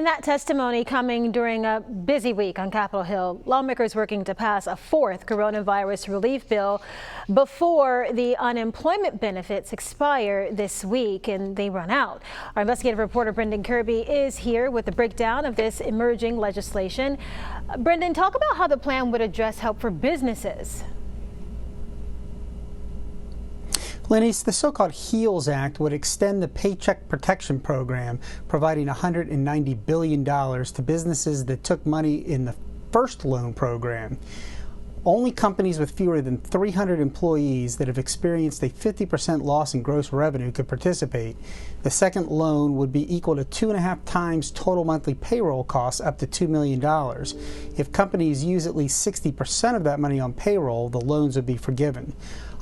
And that testimony coming during a busy week on Capitol Hill. Lawmakers working to pass a fourth coronavirus relief bill before the unemployment benefits expire this week and they run out. Our investigative reporter Brendan Kirby is here with the breakdown of this emerging legislation. Brendan, talk about how the plan would address help for businesses. Lenise, the so-called HEALS Act would extend the Paycheck Protection Program, providing $190 billion to businesses that took money in the first loan program. Only companies with fewer than 300 employees that have experienced a 50% loss in gross revenue could participate. The second loan would be equal to 2.5 times total monthly payroll costs, up to $2 million. If companies use at least 60% of that money on payroll, the loans would be forgiven.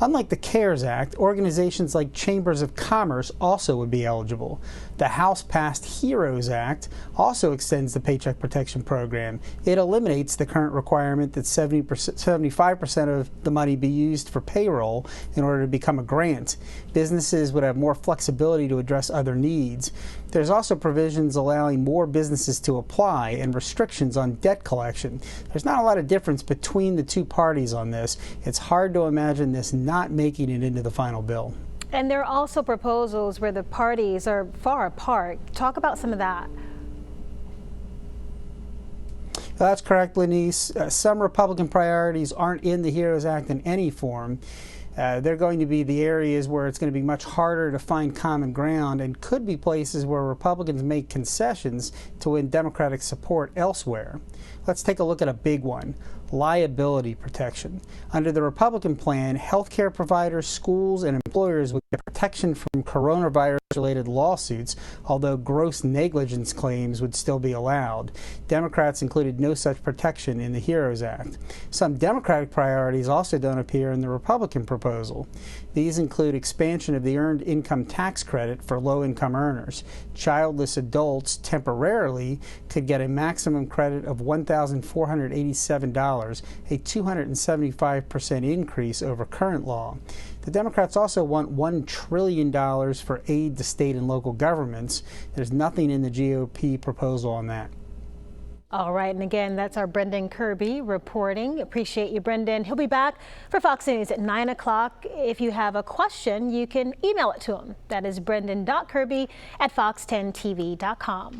Unlike the CARES Act, organizations like chambers of commerce also would be eligible. The House-passed HEROES Act also extends the Paycheck Protection Program. It eliminates the current requirement that 75% of the money be used for payroll in order to become a grant. Businesses would have more flexibility to address other needs. There's also provisions allowing more businesses to apply and restrictions on debt collection. There's not a lot of difference between the two parties on this. It's hard to imagine this not making it into the final bill. And there are also proposals where the parties are far apart. Talk about some of that. That's correct, Lenise. Some Republican priorities aren't in the HEROES Act in any form. They're going to be the areas where it's going to be much harder to find common ground and could be places where Republicans make concessions to win Democratic support elsewhere. Let's take a look at a big one: liability protection. Under the Republican plan, healthcare providers, schools, and employers would get protection from coronavirus-related lawsuits, although gross negligence claims would still be allowed. Democrats included no such protection in the HEROES Act. Some Democratic priorities also don't appear in the Republican proposal. These include expansion of the Earned Income Tax Credit for low-income earners. Childless adults temporarily could get a maximum credit of $1,487, a 275% increase over current law. The Democrats also want $1 trillion for aid to state and local governments. There's nothing in the GOP proposal on that. All right, and again, that's our Brendan Kirby reporting. Appreciate you, Brendan. He'll be back for Fox News at 9 o'clock. If you have a question, you can email it to him. That is brendan.kirby@fox10tv.com.